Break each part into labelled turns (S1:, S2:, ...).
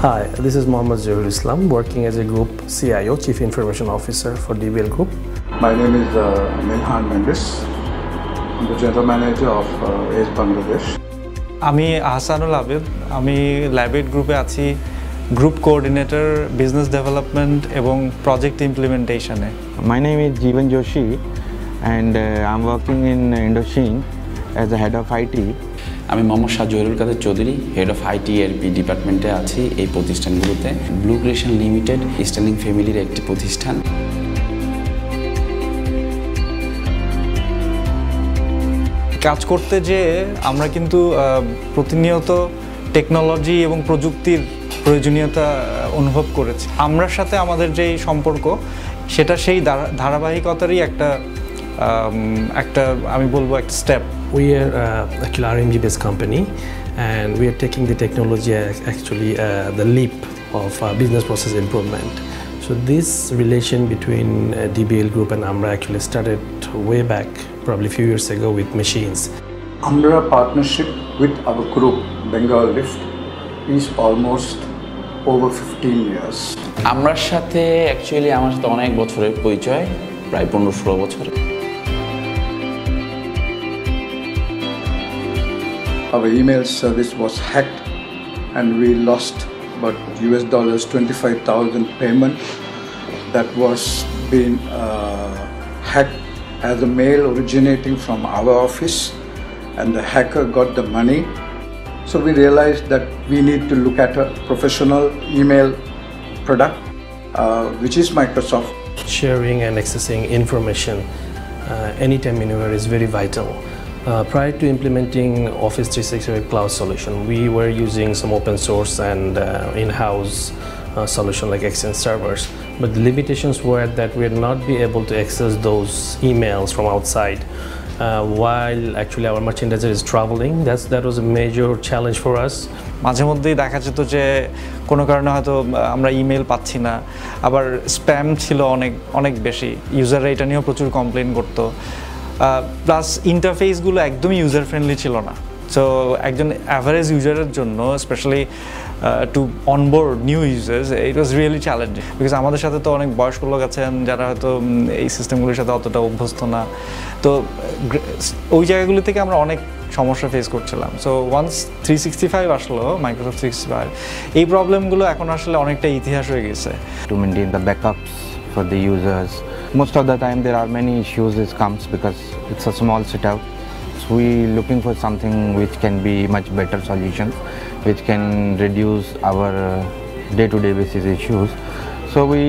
S1: Hi, this is Mohammad Zahirul Islam, working as a Group CIO, Chief Information Officer for DBL Group.
S2: My name is Milhan Mendes. I'm the General Manager of ACE Bangladesh.
S3: আমি আহসানুল আবেদ, আমি ল্যাবেট গ্রুপে আছি group coordinator business development এবং project ইমপ্লিমেন্টেশনে।
S4: My name is Jeevan Joshi and I'm working in Indochine as the head of IT.
S5: আমি মোহাম্মদ শাহজহুরুল কাদের Chowdhury, head of IT এরপি ডিপার্টমেন্টে আছি এই প্রতিষ্ঠানগুলোতে। Blue creation limited Sterling ফ্যামিলির একটি প্রতিষ্ঠান।
S3: কাজ করতে যে আমরা কিন্তু প্রতিনিয়ত টেকনোলজি এবং প্রযুক্তির প্রয়োজনীয়তা অনুভব করেছি। আমরার সাথে আমাদের যেই সম্পর্ক সেটা সেই ধারাবাহিকতারই একটা আমি বলবো একটা step.
S1: We are actually RMG based company, and we are taking the technology actually the leap of business process improvement. So this relation between DBL Group and Aamra actually started way back, probably a few years ago, with machines.
S2: Aamra partnership with our group, Bengal Lift, is almost over 15 years.
S5: আমরার সাথে actually আমার সাথে অনেক বছরের পরিচয়, প্রায় 15-16 বছর।
S2: Our email service was hacked and we lost about $25,000 payment that was being hacked as a mail originating from our office, and the hacker got the money. So we realized that we need to look at a professional email product, which is Microsoft.
S1: Sharing and accessing information anytime, anywhere is very vital. Prior to implementing Office 365 cloud solution, we were using some open source and in-house solution like Exchange servers, but the limitations were that we would not be able to access those emails from outside while actually our merchandiser is traveling. That was a major challenge for us.
S3: মাঝে মধ্যেই দেখা যেত যে কোনো কারণে হয়তো আমরা email পাচ্ছি না, আবার স্প্যাম ছিল অনেক বেশি, ইউজাররা এটা নিয়েও প্রচুর কমপ্লেন করতো। প্লাস ইন্টারফেসগুলো একদমই ইউজার ফ্রেন্ডলি ছিল না। সো একজন অ্যাভারেজ ইউজারের জন্য specially to onboard new users it was really challenging, because আমাদের সাথে তো অনেক বয়স্ক লোক আছেন যারা হয়তো এই সিস্টেমগুলোর সাথে অতটা অভ্যস্ত না। তো ওই জায়গাগুলি থেকে আমরা অনেক সমস্যা ফেস করছিলাম। সো ওয়ান্স 365 আসলো, মাইক্রোসফট 365, এই প্রবলেমগুলো এখন আসলে অনেকটা ইতিহাস হয়ে গেছে।
S4: To maintain the backups for the users. Most of the time there are many issues that comes because it's a small setup. So we looking for something which can be much better solution, which can reduce our day-to-day basis issues. So we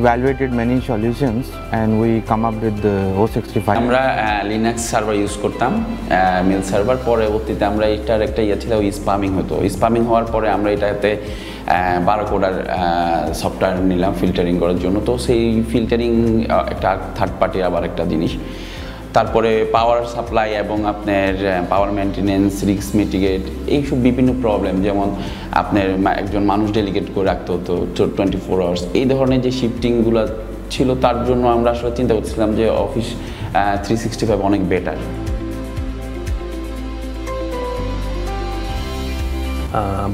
S4: evaluated many solutions and we come up with the O365.
S5: আমরা Linux server use করতাম, mail server. পরবর্তীতে আমরা এটার একটা ছিল spamming হতো। Spamming হওয়ার পরে আমরা এটাতে বারকোডার সফটওয়্যার নিলাম ফিল্টারিং করার জন্য। তো সেই ফিল্টারিং একটা থার্ড পার্টি আবার একটা জিনিস। তারপরে পাওয়ার সাপ্লাই এবং আপনার পাওয়ার মেনটেনেন্স, রিস্ক মিটিগেট, এইসব বিভিন্ন প্রবলেম, যেমন আপনার একজন মানুষ ডেলিগেট করে রাখতে হতো 24 আওয়ার্স। এই ধরনের যে শিফটিংগুলো ছিল তার জন্য আমরা আসলে চিন্তা করছিলাম যে অফিস 365 অনেক better.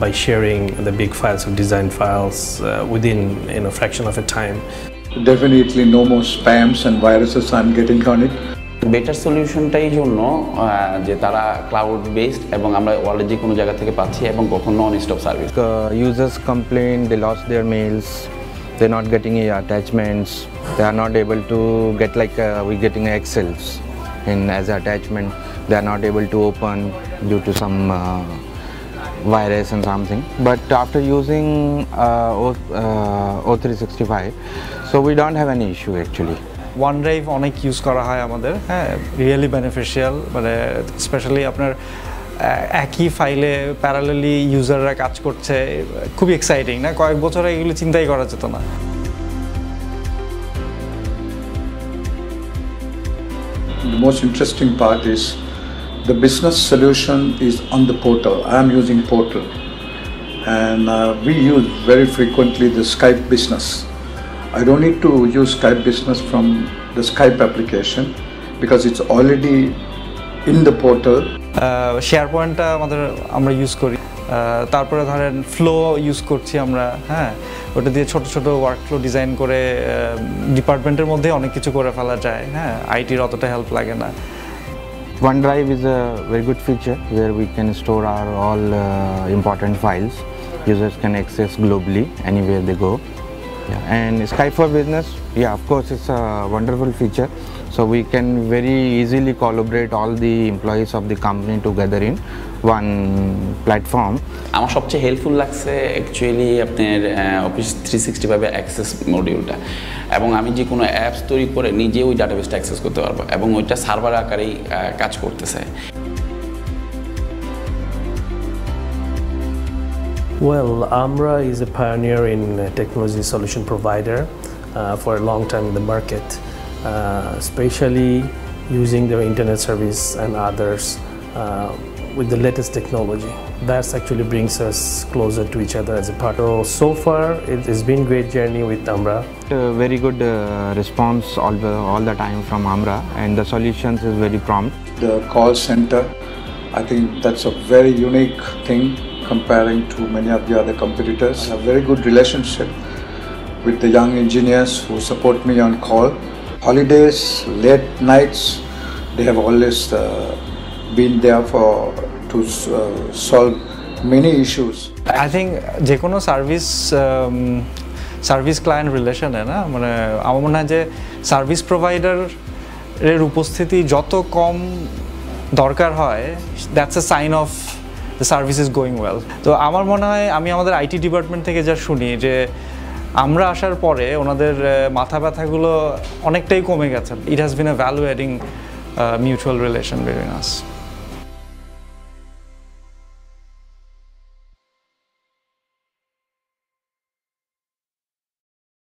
S1: By sharing the big files of design files within a fraction of a time.
S2: Definitely no more spams and viruses I'm getting on it.
S5: Better সলিউশনটাই জন্য যে তারা ক্লাউড বেসড এবং আমরা অলরেডি কোনো জায়গা থেকে পাচ্ছি এবং কখনো non stop service.
S4: Users complain they lost their mails, they're not getting attachments, they are not able to get we getting Excels as attachment, they are not able to open due to some virus and something. But after using O365, so we don't have any issue actually.
S3: OneDrive অনেক use করা হয় আমাদের, হ্যাঁ, really beneficial. মানে specially আপনার একই ফাইলে parallelly ইউজাররা কাজ করছে, খুবই এক্সাইটিং না? কয়েক বছর এগুলো চিন্তাই করা যেত না।
S2: The most interesting part is the business solution is on the portal. I am using portal, and we use very frequently the Skype business. I don't need to use Skype business from the Skype application because it's already in the portal.
S3: SharePoint আমরা use করি, তারপরে ধরেন flow use করছি আমরা, হ্যাঁ, ওটা দিয়ে ছোট ছোট ওয়ার্কফ্লো ডিজাইন করে ডিপার্টমেন্টের মধ্যে অনেক কিছু করে ফেলা যায়, হ্যাঁ, আইটির অতটা হেল্প লাগে না।
S4: OneDrive is a very good feature where we can store our all important files. Users can access globally anywhere they go. Yeah. And Skype for Business, yeah, of course, it's a wonderful feature. So we can very easily collaborate all the employees of the company together in one platform.
S5: আমার সবচেয়ে helpful লাগছে actually আপনার office 365 এর access মডিউলটা, এবং আমি যে কোনো apps তৈরি করে নিজে ওই ডাটাবেসটা অ্যাক্সেস করতে পারবো এবং ওইটা সার্ভার আকারেই কাজ করতেছে।
S1: Well, Aamra is a pioneer in technology solution provider for a long time in the market, especially using their internet service and others with the latest technology. That actually brings us closer to each other as a partner. So far, it has been a great journey with Aamra.
S4: Very good response all the time from Aamra, and the solutions is very prompt.
S2: The call center, I think that's a very unique thing comparing to many of the other competitors. I have a very good relationship with the young engineers who support me on call. Holidays, late nights, they have always been there to solve many issues.
S3: I think যে কোনো service client রিলেশনে না, মানে আমার মনে হয় যে service প্রোভাইডারের উপস্থিতি যত কম দরকার হয়, that's a sign of the service is going well. তো আমার মনে হয় আমি আমাদের আইটি ডিপার্টমেন্ট থেকে যা শুনি যে আমরা আসার পরে ওনাদের মাথা ব্যথাগুলো অনেকটাই কমে গেছে। It has been a value adding mutual relation between us.